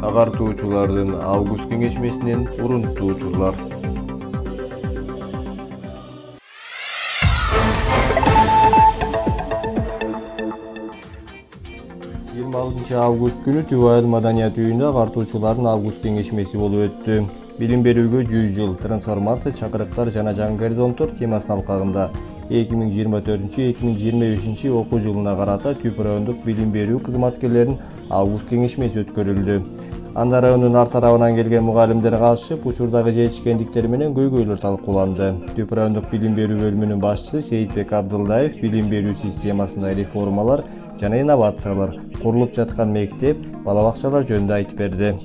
Агартуучулардын август кеңешмесинен урунтуучулар. 26 август күнү Түбө айыл маданият үйүндө агартуучулардын август кеңешмеси болуп өттү. Билим берүүгө 100 жыл трансформация, чакырыктар жана жаңы горизонттор темасынын алкагында 2024-2025 окуу жылына карата Түп райондук билим берүү кызматкерлеринин август кеңешмеси өткөрүлдү. Анда райондун ар тарабынан келген мугалимдер катышып, учурдагы жетишкендиктер менен көйгөйлөр талкууланды. Түп райондук билим берүү бөлүмүнүн башчысы Сейитбек Абдылдаев билим берүү системасында реформалар жана инновациялар, курулуп жаткан мектеп, бала бакчалар жөнүндө айтып берди.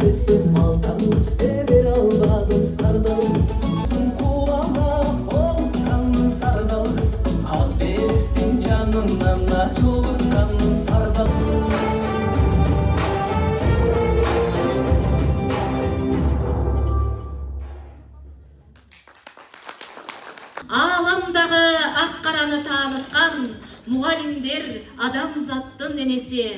Resim aldanız, ver aldadınız kardalız. Kuvana olkanın sardalız. Halberistin canından da çolukkanın sardalız. Alamдағы ақ-қараны танытқан мұғалімдер адамзаттың енесі.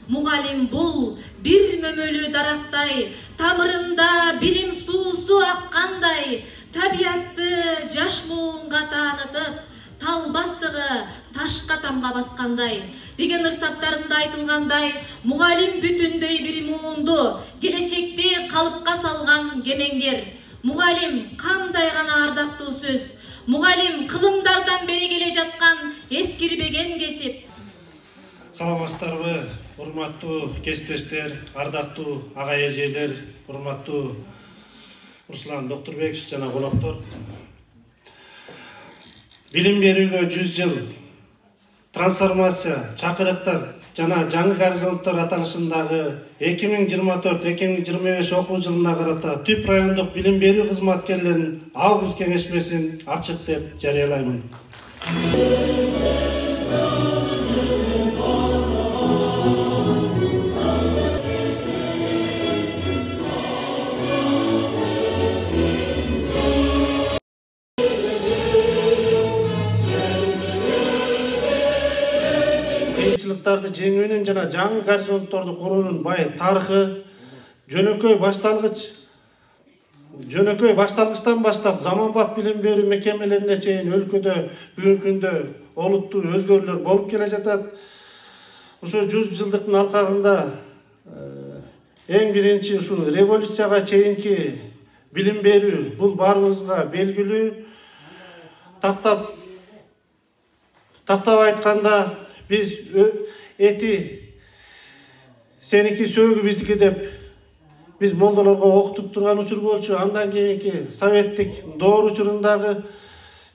Мұғалім бұл бір мөмөлі дарақтай, тамырында білім суысы аққандай, табиатты жаш мұңға танытып, тал бастығы ташқа тамға басқандай. Деген ырсаптарында айтылғандай, мұғалім бүтіндей бір мұңды, келешекте қалыпқа салған кемеңгер. Мұғалім қандай ғана ардақты сөз. Мұғалім қылымдардан бері келе жатқан ескірбеген кесіп. Саламатсыздарбы, урматтуу кесиптештер, ардактуу ага эжелер, урматтуу Руслан Доктурбекович жана коноктор. Билим берүүгө 100 жыл трансформация, чакырыктар жана жаңы горизонттор аталышындагы 2024-2025 окуу жылына карата Түп райондук билим берүү кызматкерлеринин август кеңешмесин ачык деп жарыялаймын. Кыйынчылыктарды жеңүүнүн жана жаңы горизонтторду куруунун бай тарыхы жөнөкөй башталгычтан баштап заманбап билим берүү мекемелерине чейин өлкөдө бүгүнкү күндө олуттуу өзгөрүүлөр болуп келе жатат. Ошо 100 жылдыктын алкагында эң биринчи ушу революцияга чейинки билим берүү бул баарыбызга белгилүү. Тактап айтканда biz eti seniki sögü bizdiki dep biz moldalarga okutup turgan учур болчу. Андан кийинки советтик доор учурундагы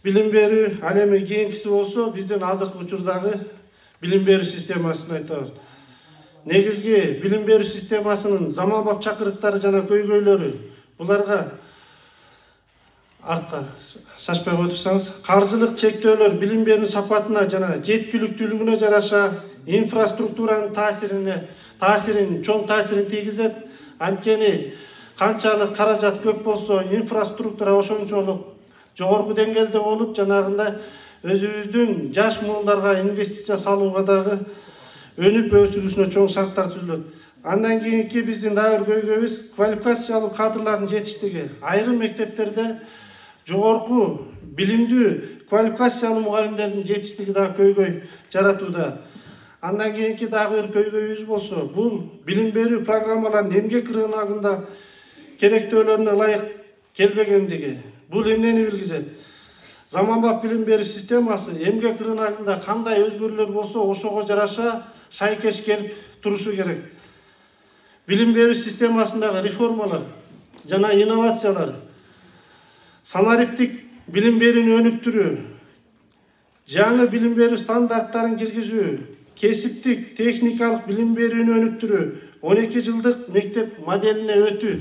билим берүү, ал эми кийинкиси болсо биздин азыркы учурдагы билим берүү системасын айтабыз. Негизги билим берүү системасынын заманбап чакырыктары жана көйгөйлөрү буларга артка шашпай отурсаңыз, каржылык чектөөлөр билим берүү сапатына жана жеткиликтүүлүгүнө жараша инфраструктуранын таасирин чоң таасирин тийгизет. Анткени канчалык каражат көп болсо, инфраструктура ошончолук жогорку деңгээлде болуп, жанагындай өзүбүздүн жаш муундарга инвестиция салууга дагы өнүп өсүүсүнө чоң шарттар түзүлөт. Андан кийинки биздин дагы бир көйгөйүбүз квалификациялуу кадрлардын жетиштиги. Айрым мектептерде жогорку билимдүү квалификациялуу мугалимдердин жетиштиги да көйгөй жаратууда. Андан кийинки дагы бир көйгөйүбүз болсо, бул билим берүү программаларынын эмгек рыногунда керектөөлөрүнө ылайык келбегендиги. Бул эмнени билгизет? Заманбап билим берүү системасы эмгек рыногунда кандай өзгөрүүлөр болсо, ошого жараша шайкеш келип турушу керек. Билим берүү системасындагы реформалар жана инновациялар, санариптик билим берүүнү өнүктүрүү, жаңы билим берүү стандарттарын киргизүү, кесиптик техникалык билим берүүнү өнүктүрүү, 12 жылдык мектеп моделине өтүү,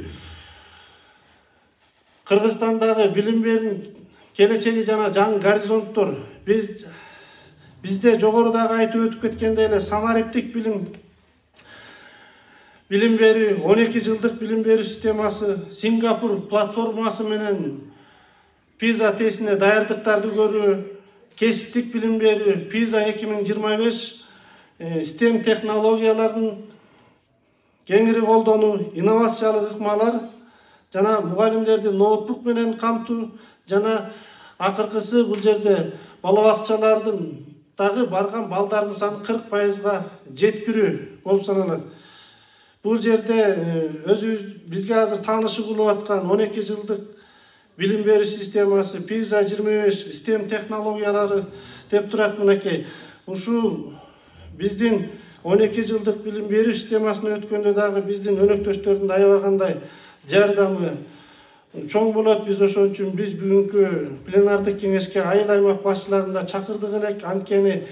Кыргызстандагы билим берүүнүн келечеги жана жаңы горизонттор, бизде жогорудагы айтып өтүп кеткендей эле санариптик билим берүү, 12 жылдык билим берүү системасы, Сингапур платформасы менен PISA тестине даярдыктарды көрүү, кесиптик билим берүү, PISA 2025, STEM технологияларын кеңири колдонуу, инновациялык ыкмалар жана мугалимдерди ноутбук менен камтуу жана акыркысы бул жерде бала бакчалардын дагы барган балдардын саны 40%га жеткирүү болуп саналат. Бул жерде бизге азыр таанышы болуп аткан 12 жылдык билим берүү системасы, PISA 25, STEM технологиялары деп турат мынакей. Ушу биздин 12 жылдык билим берүү системасына өткөндө дагы биздин өнөктөштөрдүн аябагандай жардамы чоң болот. Биз ошон үчүн биз бүгүнкү пленардык кеңешке айыл аймак башчыларын да чакырдык элек. Анткени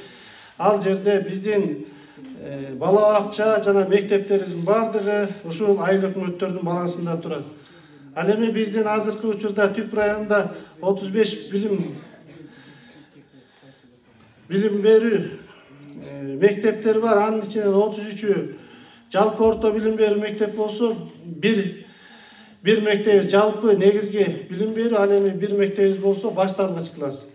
ал жерде биздин бала бакча жана мектептерибиздин баардыгы ушул айыл өкмөттөрдүн балансында турат. Ал эми биздин азыркы учурда Түп районунда 35 билим берүү мектептер бар. Анын ичинен 33-ü жалпы орто билим берүү мектеп болсо, бир мектеп жалпы негизги билим берүү, ал эми бир мектебиз болсо башталгыч класс.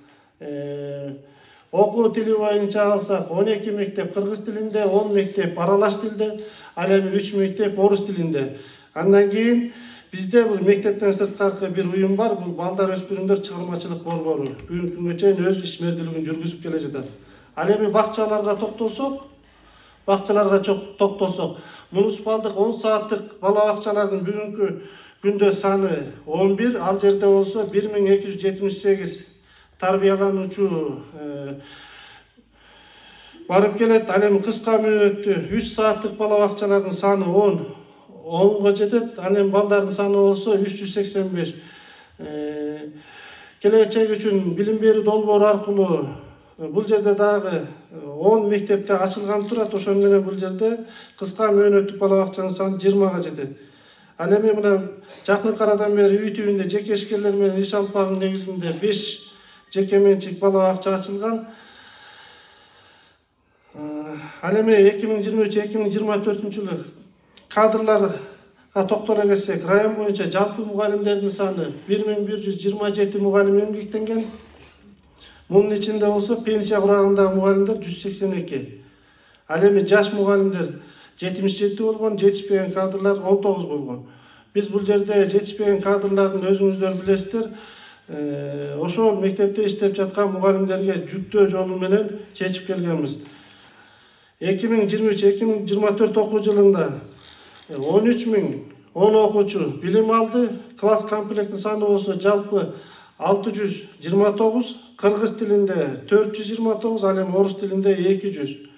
Окуу тили боюнча алсак 12 мектеп кыргыз тилинде, 10 мектеп аралаш тилде, ал эми 3 мектеп орус тилинде. Андан кийин бизде бул мектептен сырткаркы бир уюм бар, бул балдар өспүрүмдөр чыгармачылык борбору. Бүгүнкү күнгө чейин өз ишмердүүлүгүн жүргүзүп келе жатат. Ал эми бакчаларга токтолсок, муниципалдык 10 сааттык бала бакчалардын бүгүнкү күндө саны 11, ал жерде болсо 1278 тарбиялануучу барып келет. Ал эми кыска мөөнөттүү 3 сааттык бала бакчалардын саны 10го жетет. Ал эми балдардын саны болсо 385. Келечек үчүн билим берүү долбоору аркылуу бул жерде дагы 10 мектепте ачылган турат. Ошон менен бул жерде кыска мөөнөттүк бала бакчанын саны 20га жетет. Ал эми мына жакын арадан бери үй түбүндө жеке ишкерлер менен иш алып баруу негизинде 5 жеке менчик бала бакча ачылган. Ал эми 2023-2024 кадрларга токтоло кетсек, район боюнча жалпы мугалимдердин саны 1127 мугалим эмгектенген. Мунун ичинде болсо пенсия курагындагы мугалимдер 182. Ал эми жаш мугалимдер 77 болгон, жетишпеген кадрлар 19 болгон. Биз бул жерде жетишпеген кадрлардын өзүңүздөр билесиздер, ошол мектепте иштеп жаткан мугалимдерге жүктөө жолу менен чечип келгенбиз. 2023-2024 окуу жылында 13.010 окуучу билим алды. Класс комплектин саны болсо жалпы 629, кыргыз тилинде 429, ал эми орус тилинде 200.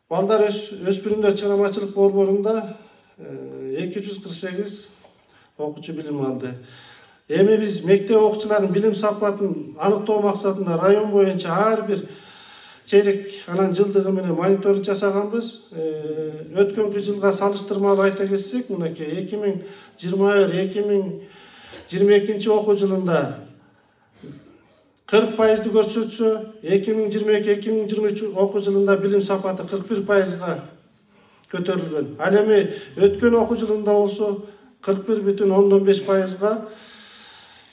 Балдар өспүрүмдөр чыгармачылык борборунда 248 окуучу билим алды. Эми биз мектеп окуучуларынын билим сапатын аныктоо максатында район боюнча ар бир чейрек анан жылдыгы менен мониторинг жасаганбыз. Өткөнкү жылга салыштырмалуу айта кетсек, мынакей 2021-2022 окуу жылында 40%ды көрсөтсө, 2022-2023 окуу жылында билим сапаты 41%га көтөрүлгөн. Ал эми өткөн окуу жылында болсо 41,5%га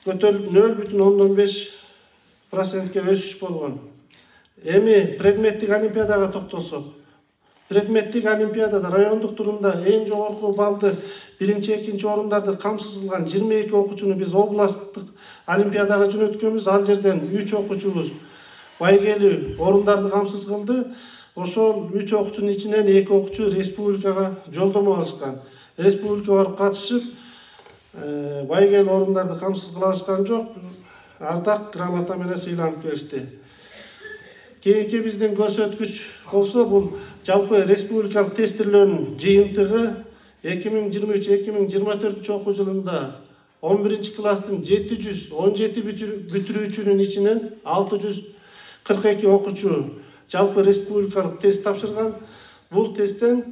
көтөрүлүп 0,5%га өсүш болгон. Эми предметтик олимпиадага токтолсок, предметтик олимпиадада райондук турумда эң жогорку балды 1-2 орундарды камсыз кылган 22 окуучуну биз областтык олимпиадага жөнөткөнбүз. Ал жерден 3 окуучубуз байгелүү орундарды камсыз кылды. Ошол 3 окуучунун ичинен 2 окуучу республикага жолдомо алышкан. Республикага барып катышып, байгелүү орундарды камсыз кыла алышкан жок. Ардак грамота менен сыйланып келишти. Кийинки биздин көрсөткүч болсо, бул жалпы республикалык тестирлөөнүн жыйынтыгы 2023-2024 окуу жылында 11 класстын 717 бүтүрүүчүнүн ичинен 642 окуучу жалпы республикалык тест тапшырган. Бул тесттен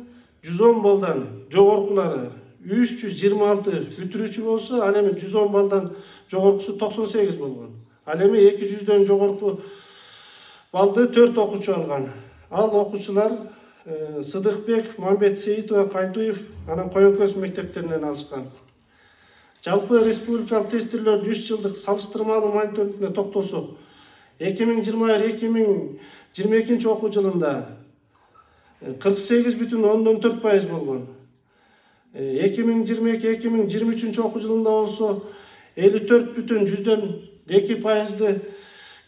110 балдан жогоркулары 326 бүтүрүүчү болсо, ал эми 110 балдан жогоркусу 98 болгон. Ал эми 200дөн жогорку балды 4 окуучу алган. Ал окуучулар Сыдыкбек, Мамбет Сейитова, Кайдуев, анан Коёнкөз мектептеринен алышкан. Жалпы республикалык тестирлөөнүн 3 жылдык салыштырмалуу мониторингине токтолсок, 2021-2022 окуу жылында 48,4% болгон. 2022-2023 окуу жылында болсо 54,2%ды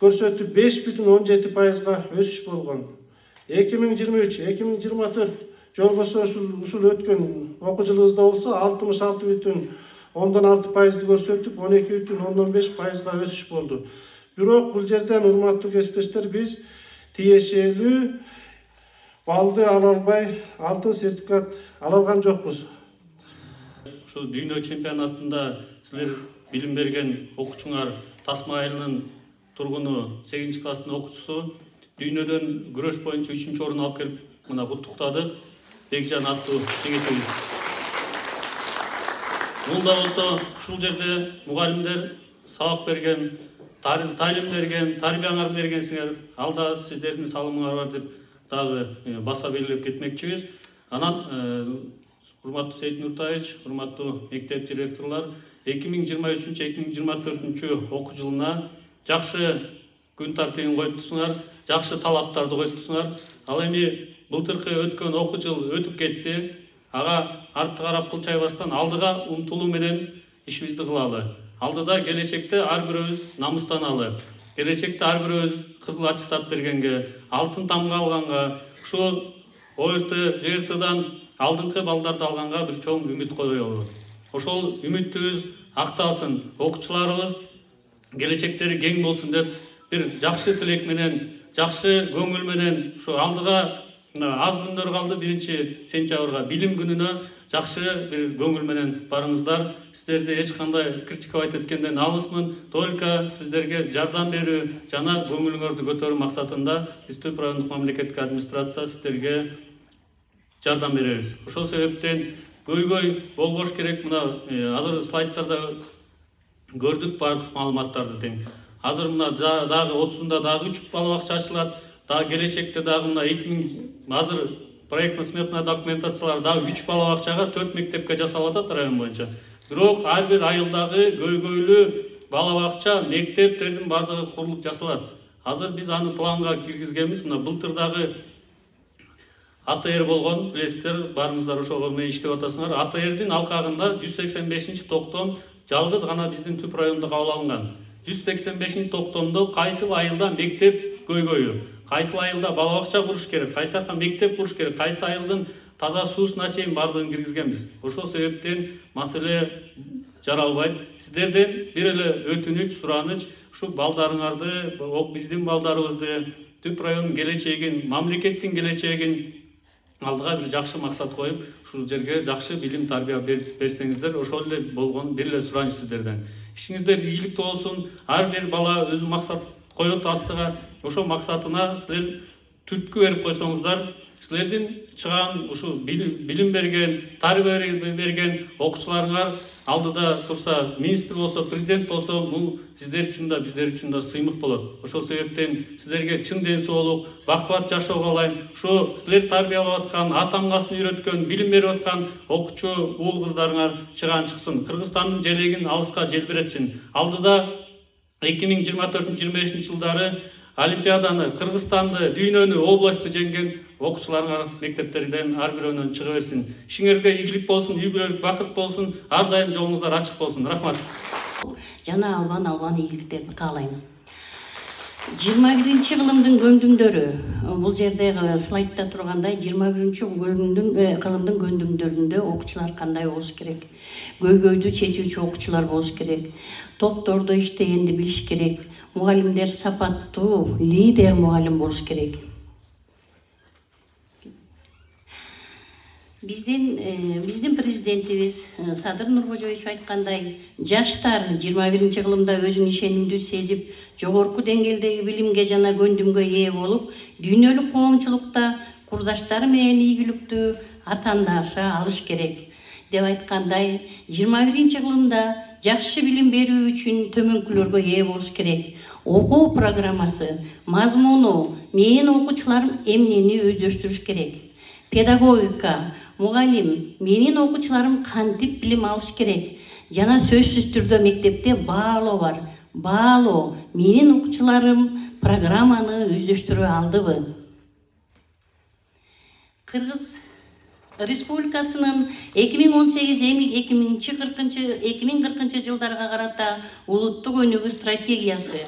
көрсөтүп 5,17%га өсүш болгон. 2023-2024 жолбосо ушул өткөн окуу жылыбызда болсо 66,6%ды көрсөтүп 12,15%га өсүш болду. Бирок бул жерден урматтуу кесиптештер, биз тиешелүү балды ала албай, алтын сертификат ала алган жокпуз. Ушул дүйнө чемпионатында силер билим берген окуучуңар Тасма айылынын тургуну 8 класстын окуучусу дүйнөдөн күрөш боюнча 3-орун алып келип мына куттуктадык Бекжан аттуу жигитибиз. Бул да болсо ушул жерде мугалимдер сабак берген, талим берген, тарбия аңгарды бергенсиңер, алда сиздердин салымыңар бар деп дагы баса белгилеп кетмекчибиз. Анан урматтуу Сейит Нуртаевич, урматтуу мектеп директорлор, 2023-2024 окуу жылына жакшы күн тартибин коюптусуңар, жакшы талаптарды коюптусуңар. Ал эми былтыркы өткөн окуу жыл өтүп кетти. Ага артты карап кылчайбастан алдыга умтулуу менен ишибизди кылалы. Алдыда келечекте ар бирөөбүз намыстаналы. Келечекте ар бирөөбүз кызыл аттестат бергенге, алтын тамга алганга, ушу ОРТ, ЖРТдан алдыңкы балдарды алганга бир чоң үмүт коелу. Ошол үмүтүбүз акталсын, окуучуларыбыз келечектери кең болсун деп бир жакшы тилек менен, жакшы көңүл менен ушу алдыга аз күндөр калды 1-сентябрга билим күнүнө жакшы бир көңүл менен барыңыздар. Сиздерди эч кандай критиковать эткенден алысмын. Только сиздерге жардам берүү жана көңүлүңөрдү көтөрүү максатында биз Түп райондук мамлекеттик администрация сиздерге жардам беребиз. Ошол себептен көйгөй болбош керек. Мына азыр слайдтарда көрдүк бардык маалыматтарды тең. Азыр мына дагы 30-да дагы 3 бала бакча ачылат. Дагы келечекте дагы мына 2000 азыр проектно-сметная документациялар дагы 3 бала бакчага 4 мектепке жасалып атат район боюнча. Бирок ар бир айылдагы көйгөйлүү бала бакча, мектептердин бардыгы курулуп жасалат. Азыр биз аны планга киргизгенбиз. Мына былтырдагы АТР болгон, билесиздер, барыңыздар ошого менен иштеп атасыңар. АТРдин алкагында 185-токтом жалгыз гана биздин Түп районунда кабыл алынган. 185-токтомдо кайсыл айылда мектеп көйгөйү, кайсыл айылда бала бакча куруш керек, кайсы мектеп куруш керек, кайсы айылдын таза суусуна чейин бардыгын киргизгенбиз. Ошол себептен маселе жаралбайт. Сиздерден бир эле өтүнүч, сураныч, ушу балдарыңарды, биздин балдарыбызды, Түп районунун келечегин, мамлекеттин келечегин алдыга бир жакшы максат коюп, ушул жерге жакшы билим тарбия берсеңиздер, ошол эле болгон бир эле сураныч сиздерден. Ишиңиздер ийгиликтүү болсун. Ар бир бала өзү максат коет астыга. Ошол максатына силер түрткү берип койсоңуздар, силердин чыган ушу билим берген, тарбия берген окуучуларыңар алдыда турса, министр болсо, президент болсо, бул сиздер үчүн да, биздер үчүн да сыймык болот. Ошол себептен сиздерге чын ден соолук, бакубат жашоо каалайм. Ушу силер тарбиялап аткан, ата-ангасын үйрөткөн, билим берип аткан окуучу уул кыздарыңар чыксын. Кыргызстандын желегин алыска желбиретсин. Алдыда 2024-25 жылдары Олимпиаданы, Кыргызстанды, дүйнөнү, областты жеңген окуучуларыңар мектептерден ар бирөөнөн чыга берсин. Ишиңерге ийгилик болсун, үй бүлөлүк бакыт болсун, ар дайым жолуңуздар ачык болсун. Рахмат. Жана албан ийгиликтерди каалайм. 21-чи кылымдын көндүмдөрү. Бул жердеги слайдта тургандай 21-чи кылымдын көндүмдөрүндө окуучулар кандай болуш керек? Көйгөйдү чечүүчү окуучулар болуш керек. Топтордо иштегенди билиш керек. Мугалимдер сапаттуу, лидер мугалим болуш керек. Биздин президентибиз Садыр Нуркожоевич айткандай, жаштар 21-чи кылымда өзүн ишенимдүү сезип, жогорку деңгээлдеги билимге жана көндүмгө ээ болуп, дүйнөлүк коомчулукта курдаштары менен ийгиликтүү атандаша алыш керек деп айткандай, 21-чи кылымда жакшы билим берүү үчүн төмөнкүлөргө ээ болуш керек. Окуу программасы, мазмуну, менин окуучуларым эмнени өздөштүрүш керек. Педагогика, мугалим, менин окуучуларым кантип билим алыш керек. Жана сөзсүз түрдө мектепте баалоо бар. Баалоо, менин окуучуларым программаны өздөштүрө алдыбы? Кыргыз Республикасынын 2018-2040 жылдарга карата улуттук өнүгүү стратегиясы.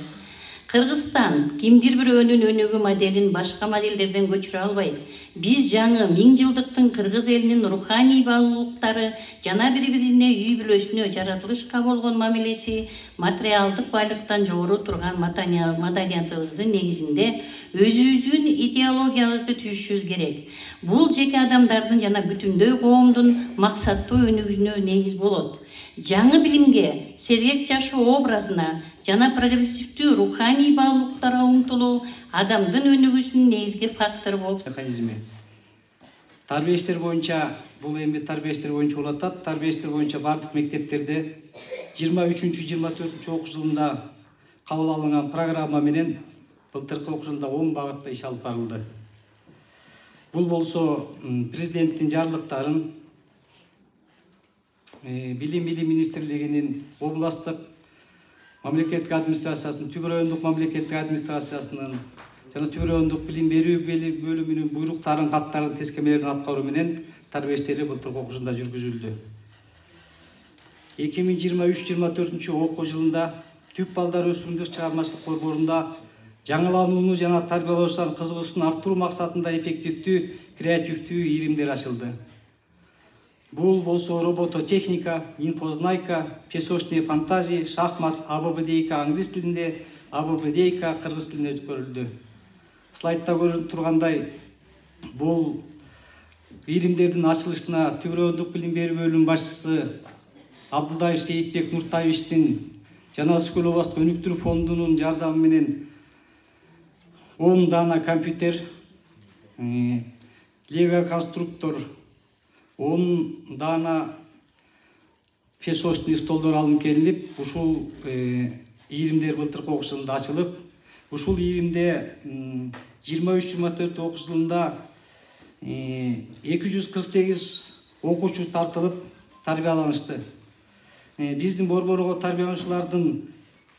Кыргызстан кимдир бирөөнүн өнүгүү моделин башка моделдерден көчүрө албайт. Биз жаңы 1000 жылдыктын кыргыз элинин руханий баалуулуктары жана бири-бирине үй бүлөсүнө жаратылышка болгон мамилеси материалдык байлыктан жогору турган маданиятыбыздын негизинде өзүбүздүн идеологиябызды түзүшүбүз керек. Бул жеке адамдардын жана бүтүндөй коомдун максаттуу өнүгүүсүнө негиз болот. Жаңы билимге, сергек жашоо образына жана прогрессивдүү руханий баалуулуктарга умтулуу адамдын өнүгүүсүнүн негизги фактору болуп механизми тарбия иштери боюнча бул эми тарбия иштери боюнча болуп атат. Тарбия иштери боюнча бардык мектептерде 23-24 окуу жылында кабыл алынган программа менен былтыркы окуу жылында 10 багытта иш алып барылды. Бул болсо президенттин жарлыктарын, Билим министрлигинин, областтык мамлекеттик администрациясынын, Түбү райондук мамлекеттик администрациясынын жана Түбү райондук билим берүү бөлүмүнүн буйруктарын, каттарын, тескемелерин аткаруу менен тарбия иштери былтыркы окуу жылында жүргүзүлдү. 2023-24 окуу жылында Түп балдар өсүмдүк чыгармачылык борборунда жаңыланууну жана тарбиялоочулардын кызыгуусун арттыруу максатында эффективдүү, креативдүү ийримдер ачылды. Бул болсо робототехника, инфознайка, песочные фантазии, шахмат, АББ-дейка англис тилинде, АББ-дейка кыргыз тилинде өткөрүлдү. Слайдта көрүнүп тургандай, бул ийримдердин ачылышына Түбү райондук билим берүү бөлүмүнүн башчысы Абдылдаев Сейитбек Нуртаевичтин жана Скөл областык өнүктүрүү фондунун жардамы менен 10 дана компьютер, лего конструктор, 10 дана песочный столдор алынып келинип, ушул ийримдер былтыркы окуу жылында ачылып, ушул ийримде 23-24 окуу жылында 248 окуучу тартылып тарбияланышты. Биздин борборго тарбиялануучулардын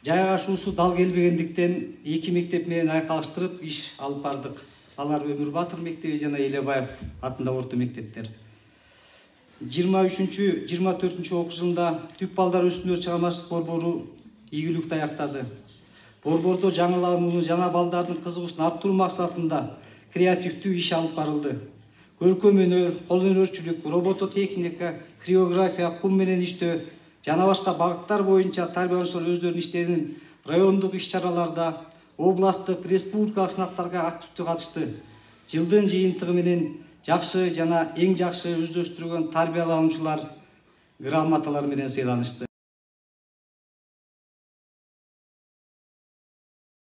жайгашуусу дал келбегендиктен 2 мектеп менен айкалыштырып иш алып бардык. Алар Өмүр Батыр мектеби жана Элебаев атындагы орто мектептер. 23-24 окуу жылында Түп балдар өсүмдүк чыгармачылык борбору ийгиликтүү аяктады. Борбордо жаңыланууну жана балдардын кызыгуусун арттыруу максатында креативдүү иш алып барылды. Көркөм өнөр, кол өнөрчүлүк, робототехника, хореография, кум менен иштөө жана башка багыттар боюнча тарбиялануучулар өздөрүнүн иштерин райондук иш-чараларда, областтык, республикалык сынактарга активдүү катышты. Жылдын жыйынтыгы менен жакшы жана эң жакшы өздөштүрүлгөн тарбиялануучулар грамоталар менен сыйланышты.